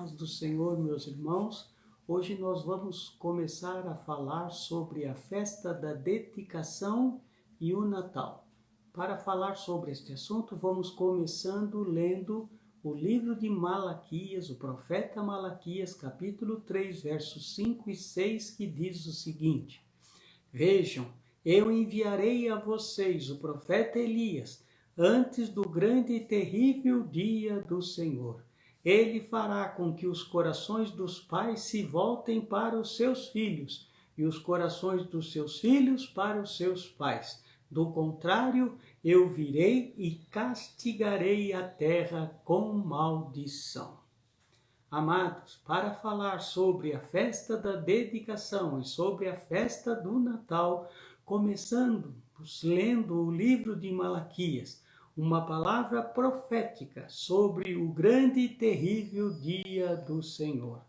paz do Senhor, meus irmãos. Hoje nós vamos começar a falar sobre a festa da dedicação e o Natal. Para falar sobre este assunto, vamos começando lendo o livro de Malaquias, o profeta Malaquias, capítulo 3, versos 5 e 6, que diz o seguinte: Vejam, eu enviarei a vocês o profeta Elias, antes do grande e terrível dia do Senhor. Ele fará com que os corações dos pais se voltem para os seus filhos, e os corações dos seus filhos para os seus pais. Do contrário, eu virei e castigarei a terra com maldição. Amados, para falar sobre a festa da dedicação e sobre a festa do Natal, começando lendo o livro de Malaquias, uma palavra profética sobre o grande e terrível dia do Senhor,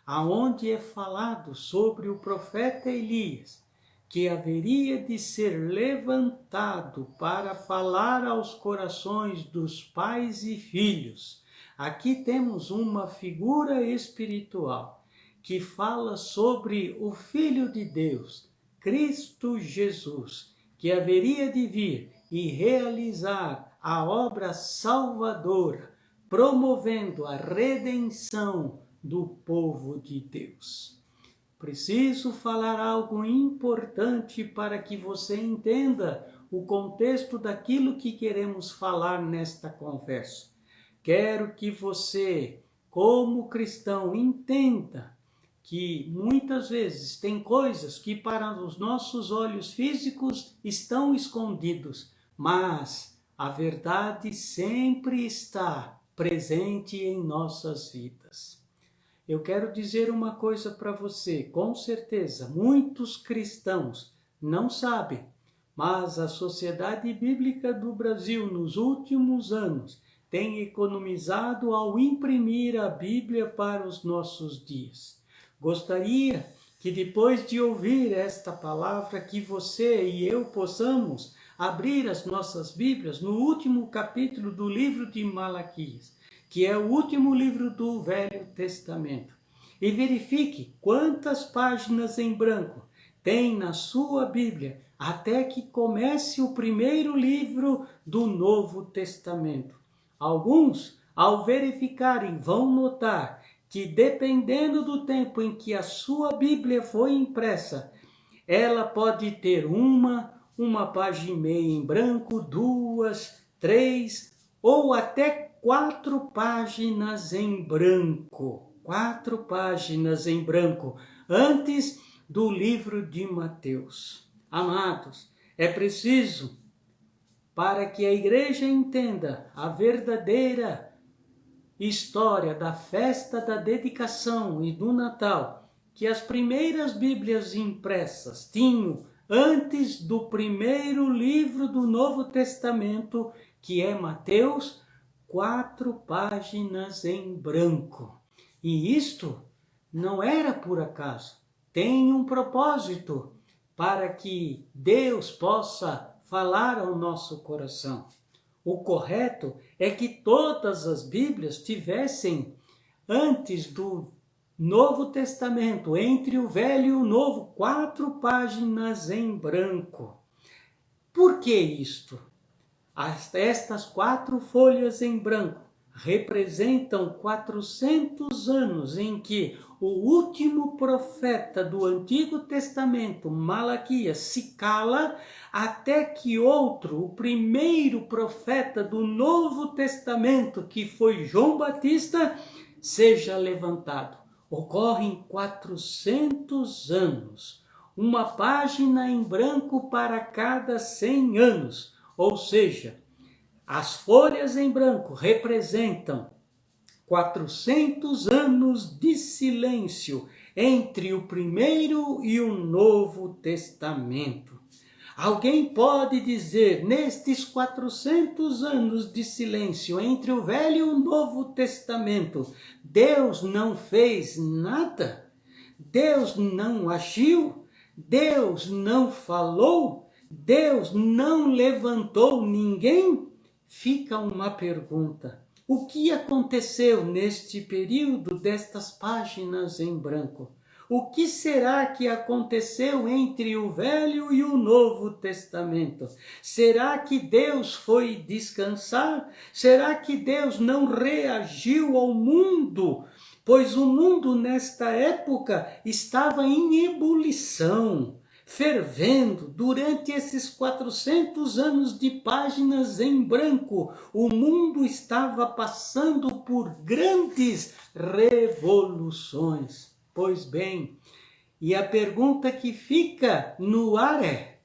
aonde é falado sobre o profeta Elias, que haveria de ser levantado para falar aos corações dos pais e filhos. Aqui temos uma figura espiritual que fala sobre o Filho de Deus, Cristo Jesus, que haveria de vir e realizar a obra salvadora, promovendo a redenção do povo de Deus. Preciso falar algo importante para que você entenda o contexto daquilo que queremos falar nesta conversa. Quero que você, como cristão, entenda que muitas vezes tem coisas que para os nossos olhos físicos estão escondidos, mas a verdade sempre está presente em nossas vidas. Eu quero dizer uma coisa para você, com certeza, muitos cristãos não sabem, mas a Sociedade Bíblica do Brasil nos últimos anos tem economizado ao imprimir a Bíblia para os nossos dias. Gostaria que depois de ouvir esta palavra, que você e eu possamos abrir as nossas Bíblias no último capítulo do livro de Malaquias, que é o último livro do Velho Testamento, e verifique quantas páginas em branco tem na sua Bíblia, até que comece o primeiro livro do Novo Testamento. Alguns, ao verificarem, vão notar que, dependendo do tempo em que a sua Bíblia foi impressa, ela pode ter uma página e meia em branco, 2, 3 ou até 4 páginas em branco. 4 páginas em branco, antes do livro de Mateus. Amados, é preciso, para que a igreja entenda a verdadeira história da festa da dedicação e do Natal, que as primeiras Bíblias impressas tinham antes do primeiro livro do Novo Testamento, que é Mateus, 4 páginas em branco. E isto não era por acaso, tem um propósito para que Deus possa falar ao nosso coração. O correto é que todas as Bíblias tivessem, antes do Novo Testamento, entre o Velho e o Novo, 4 páginas em branco. Por que isto? Estas 4 folhas em branco representam 400 anos em que o último profeta do Antigo Testamento, Malaquias, se cala até que outro, o primeiro profeta do Novo Testamento, que foi João Batista, seja levantado. Ocorrem 400 anos, uma página em branco para cada 100 anos, ou seja, as folhas em branco representam 400 anos de silêncio entre o primeiro e o Novo Testamento. Alguém pode dizer, nestes 400 anos de silêncio entre o Velho e o Novo Testamento, Deus não fez nada? Deus não agiu? Deus não falou? Deus não levantou ninguém? Fica uma pergunta. O que aconteceu neste período destas páginas em branco? O que será que aconteceu entre o Velho e o Novo Testamento? Será que Deus foi descansar? Será que Deus não reagiu ao mundo? Pois o mundo nesta época estava em ebulição, fervendo. Durante esses 400 anos de páginas em branco, o mundo estava passando por grandes revoluções. Pois bem, e a pergunta que fica no ar é: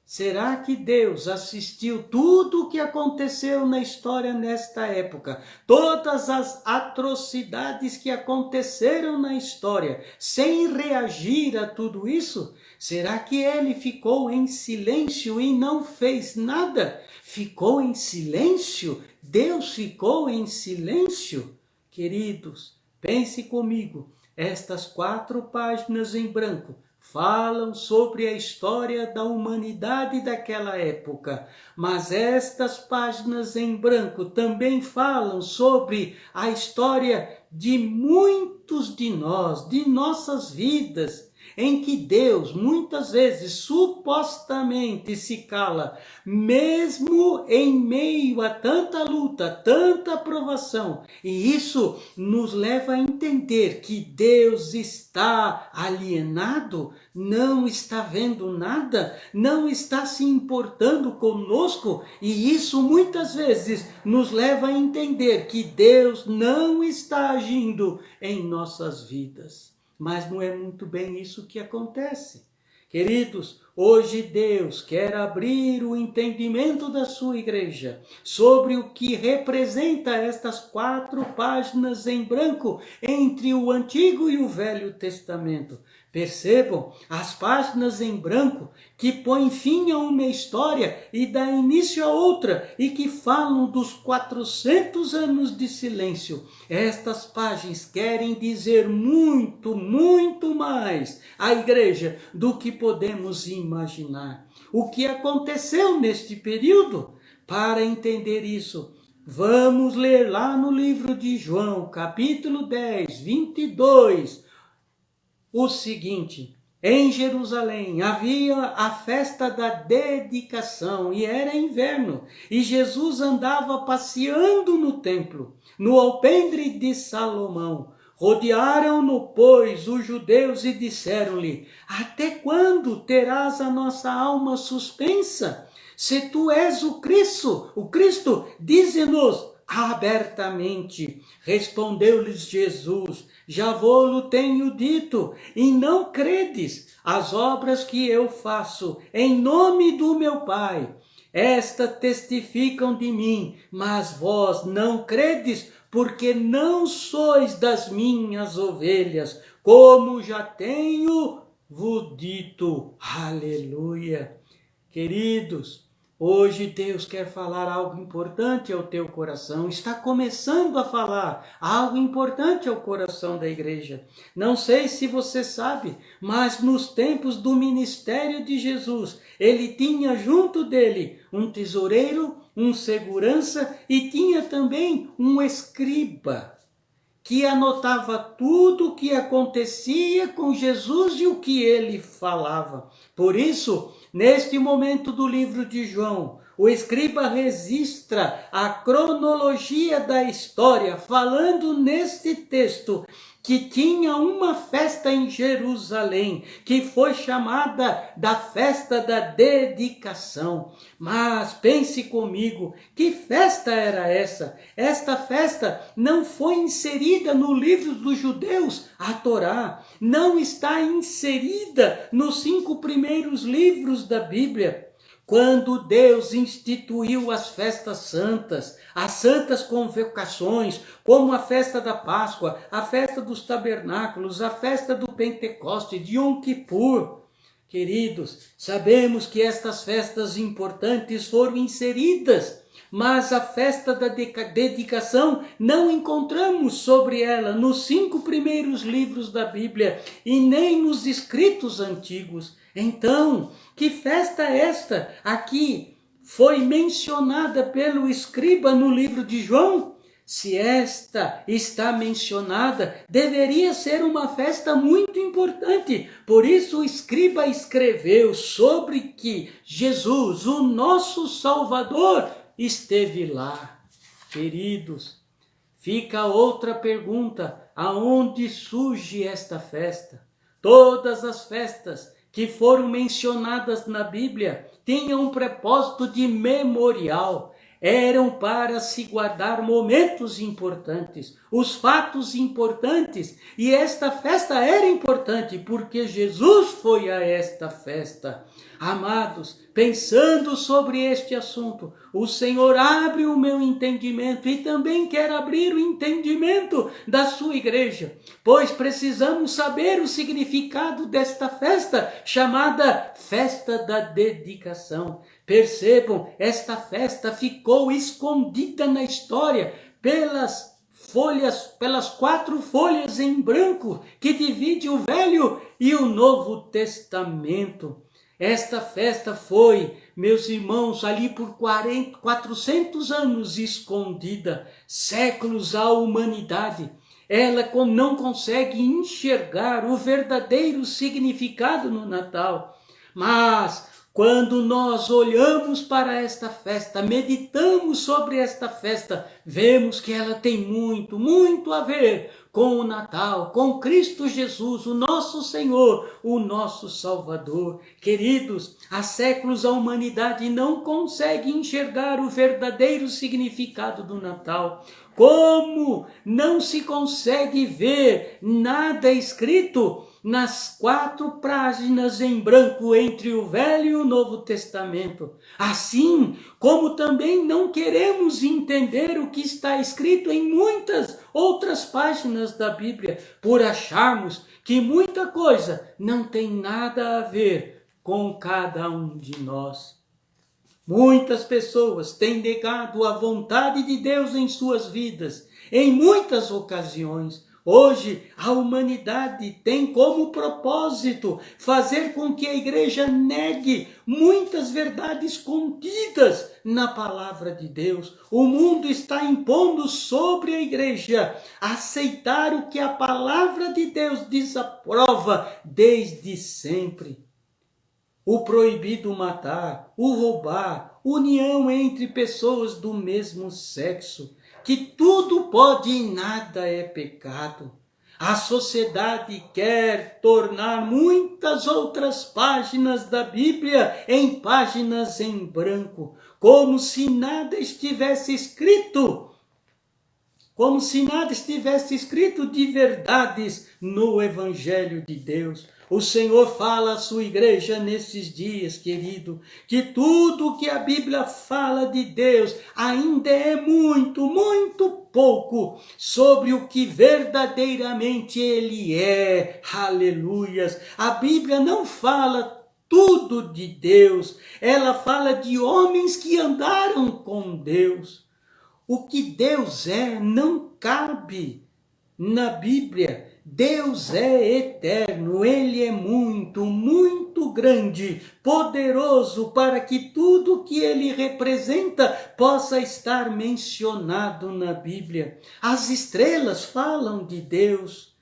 será que Deus assistiu tudo o que aconteceu na história nesta época? Todas as atrocidades que aconteceram na história, sem reagir a tudo isso? Será que ele ficou em silêncio e não fez nada? Ficou em silêncio? Deus ficou em silêncio? Queridos, pense comigo. Estas 4 páginas em branco falam sobre a história da humanidade daquela época, mas estas páginas em branco também falam sobre a história de muitos de nós, de nossas vidas, em que Deus muitas vezes supostamente se cala, mesmo em meio a tanta luta, tanta provação. E isso nos leva a entender que Deus está alienado, não está vendo nada, não está se importando conosco, e isso muitas vezes nos leva a entender que Deus não está agindo em nossas vidas. Mas não é muito bem isso que acontece. Queridos, hoje Deus quer abrir o entendimento da sua igreja sobre o que representa estas 4 páginas em branco entre o Antigo e o Velho Testamento. Percebam, as páginas em branco que põem fim a uma história e dá início a outra e que falam dos 400 anos de silêncio. Estas páginas querem dizer muito, muito mais à igreja do que podemos imaginar. O que aconteceu neste período? Para entender isso, vamos ler lá no livro de João, capítulo 10, 22, o seguinte: em Jerusalém havia a festa da dedicação e era inverno, e Jesus andava passeando no templo, no alpendre de Salomão. Rodearam-no, pois, os judeus e disseram-lhe: até quando terás a nossa alma suspensa? Se tu és o Cristo, dize-nos abertamente. Respondeu-lhes Jesus: já vou-lo tenho dito, e não credes. As obras que eu faço em nome do meu Pai, estas testificam de mim, mas vós não credes, porque não sois das minhas ovelhas, como já tenho vos dito. Aleluia. Queridos, hoje Deus quer falar algo importante ao teu coração, está começando a falar algo importante ao coração da igreja. Não sei se você sabe, mas nos tempos do ministério de Jesus, ele tinha junto dele um tesoureiro, um segurança e tinha também um escriba, que anotava tudo o que acontecia com Jesus e o que ele falava. Por isso, neste momento do livro de João, o escriba registra a cronologia da história, falando neste texto que tinha uma festa em Jerusalém, que foi chamada da festa da dedicação. Mas pense comigo, que festa era essa? Esta festa não foi inserida no livro dos judeus, a Torá, não está inserida nos 5 primeiros livros da Bíblia. Quando Deus instituiu as festas santas, as santas convocações, como a festa da Páscoa, a festa dos tabernáculos, a festa do Pentecoste, de Yom Kippur, queridos, sabemos que estas festas importantes foram inseridas, mas a festa da dedicação não encontramos sobre ela nos 5 primeiros livros da Bíblia e nem nos escritos antigos. Então, que festa é esta aqui foi mencionada pelo escriba no livro de João? se esta está mencionada, deveria ser uma festa muito importante. Por isso o escriba escreveu sobre que Jesus, o nosso Salvador, esteve lá. Queridos, fica outra pergunta: aonde surge esta festa? Todas as festas que foram mencionadas na Bíblia tinham um propósito de memorial. Eram para se guardar momentos importantes, os fatos importantes. E esta festa era importante porque Jesus foi a esta festa. Amados, pensando sobre este assunto, o Senhor abre o meu entendimento e também quer abrir o entendimento da sua igreja, pois precisamos saber o significado desta festa, chamada Festa da Dedicação. Percebam, esta festa ficou escondida na história pelas 4 folhas em branco que dividem o Velho e o Novo Testamento. Esta festa foi, meus irmãos, ali por 400 anos escondida, séculos a humanidade. Ela não consegue enxergar o verdadeiro significado no Natal. Mas quando nós olhamos para esta festa, meditamos sobre esta festa, vemos que ela tem muito, muito a ver com o Natal, com Cristo Jesus, o nosso Senhor, o nosso Salvador. Queridos, há séculos a humanidade não consegue enxergar o verdadeiro significado do Natal. Como não se consegue ver nada escrito nas 4 páginas em branco entre o Velho e o Novo Testamento. Assim como também não queremos entender o que está escrito em muitas outras páginas da Bíblia, por acharmos que muita coisa não tem nada a ver com cada um de nós. Muitas pessoas têm negado a vontade de Deus em suas vidas, em muitas ocasiões. Hoje, a humanidade tem como propósito fazer com que a igreja negue muitas verdades contidas na palavra de Deus. O mundo está impondo sobre a igreja aceitar o que a palavra de Deus desaprova desde sempre. O proibido matar, o roubar, união entre pessoas do mesmo sexo, que tudo pode e nada é pecado. A sociedade quer tornar muitas outras páginas da Bíblia em páginas em branco, como se nada estivesse escrito. Como se nada estivesse escrito de verdades no Evangelho de Deus. O Senhor fala à sua igreja nesses dias, querido, que tudo que a Bíblia fala de Deus ainda é muito, muito pouco sobre o que verdadeiramente Ele é. Aleluias! A Bíblia não fala tudo de Deus, ela fala de homens que andaram com Deus. O que Deus é não cabe na Bíblia. Deus é eterno, Ele é muito, muito grande, poderoso para que tudo que Ele representa possa estar mencionado na Bíblia. As estrelas falam de Deus,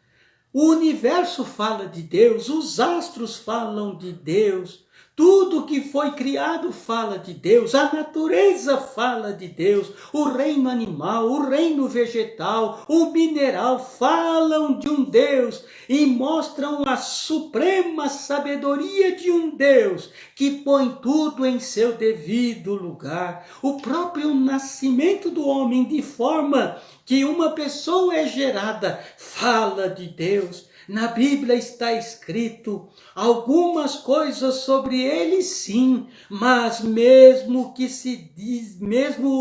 o universo fala de Deus, os astros falam de Deus. Tudo que foi criado fala de Deus, a natureza fala de Deus, o reino animal, o reino vegetal, o mineral falam de um Deus e mostram a suprema sabedoria de um Deus que põe tudo em seu devido lugar. O próprio nascimento do homem, de forma que uma pessoa é gerada, fala de Deus. Na Bíblia está escrito algumas coisas sobre ele, sim, mas mesmo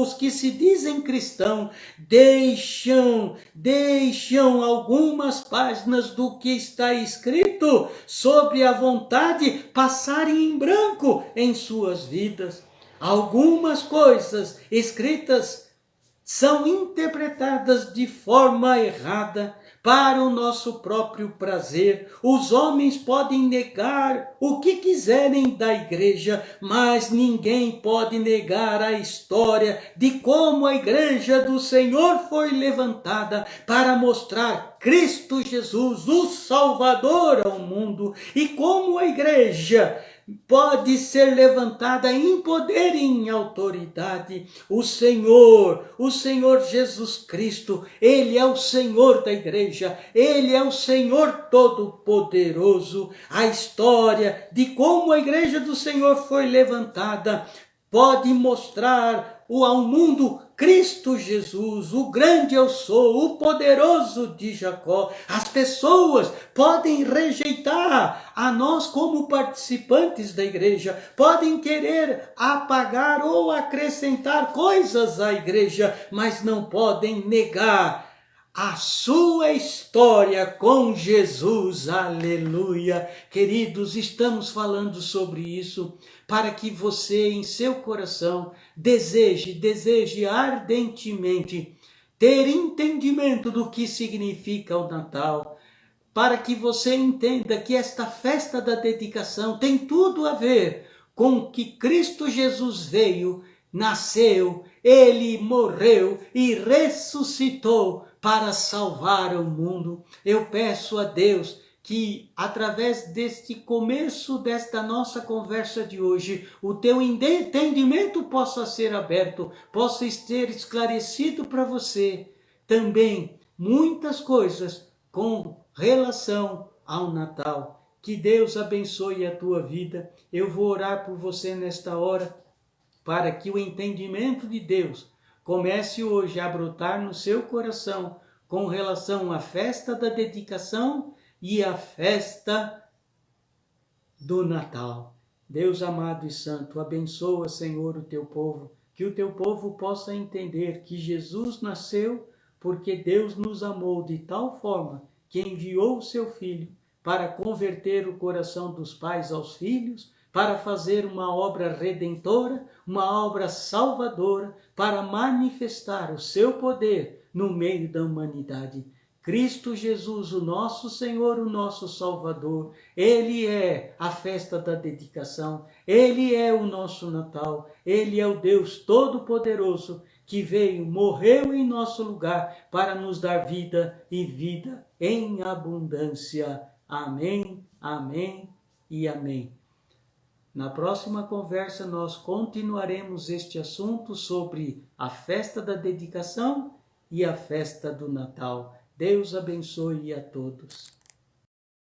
os que se dizem cristãos deixam algumas páginas do que está escrito sobre a vontade passarem em branco em suas vidas. Algumas coisas escritas são interpretadas de forma errada para o nosso próprio prazer. Os homens podem negar o que quiserem da igreja, mas ninguém pode negar a história de como a igreja do Senhor foi levantada para mostrar Cristo Jesus, o Salvador ao mundo, e como a igreja pode ser levantada em poder e em autoridade. O Senhor Jesus Cristo, Ele é o Senhor da igreja, Ele é o Senhor Todo-Poderoso. A história de como a igreja do Senhor foi levantada pode mostrar ao mundo Cristo Jesus, o grande eu sou, o poderoso de Jacó. As pessoas podem rejeitar a nós como participantes da igreja, podem querer apagar ou acrescentar coisas à igreja, mas não podem negar a sua história com Jesus, aleluia. Queridos, estamos falando sobre isso para que você em seu coração deseje ardentemente ter entendimento do que significa o Natal, para que você entenda que esta festa da dedicação tem tudo a ver com que Cristo Jesus veio, nasceu, Ele morreu e ressuscitou para salvar o mundo. Eu peço a Deus que através deste começo desta nossa conversa de hoje, o teu entendimento possa ser aberto, possa ser esclarecido para você também muitas coisas com relação ao Natal. Que Deus abençoe a tua vida. Eu vou orar por você nesta hora, para que o entendimento de Deus comece hoje a brotar no seu coração com relação à festa da dedicação e à festa do Natal. Deus amado e santo, abençoa, Senhor, o teu povo, que o teu povo possa entender que Jesus nasceu porque Deus nos amou de tal forma que enviou o seu Filho para converter o coração dos pais aos filhos, para fazer uma obra redentora, uma obra salvadora, para manifestar o seu poder no meio da humanidade. Cristo Jesus, o nosso Senhor, o nosso Salvador, Ele é a festa da dedicação, Ele é o nosso Natal, Ele é o Deus Todo-Poderoso que veio, morreu em nosso lugar para nos dar vida e vida em abundância. Amém, amém e amém. Na próxima conversa nós continuaremos este assunto sobre a festa da dedicação e a festa do Natal. Deus abençoe a todos.